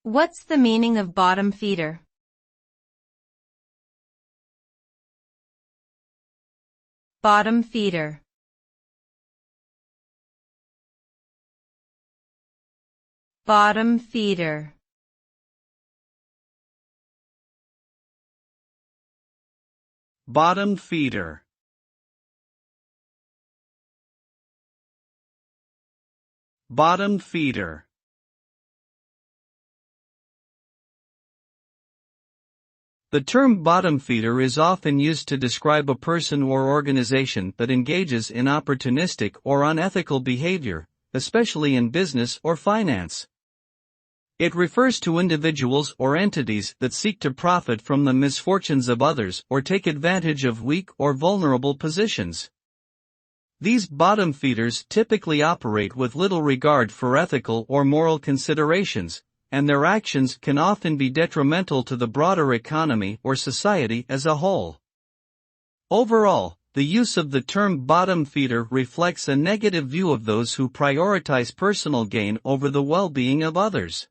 What's the meaning of bottom feeder? Bottom feeder. Bottom feeder. Bottom feeder. Bottom feeder. The term bottom feeder is often used to describe a person or organization that engages in opportunistic or unethical behavior, especially in business or finance. It refers to individuals or entities that seek to profit from the misfortunes of others or take advantage of weak or vulnerable positions. These bottom feeders typically operate with little regard for ethical or moral considerations, and their actions can often be detrimental to the broader economy or society as a whole. Overall, the use of the term bottom feeder reflects a negative view of those who prioritize personal gain over the well-being of others.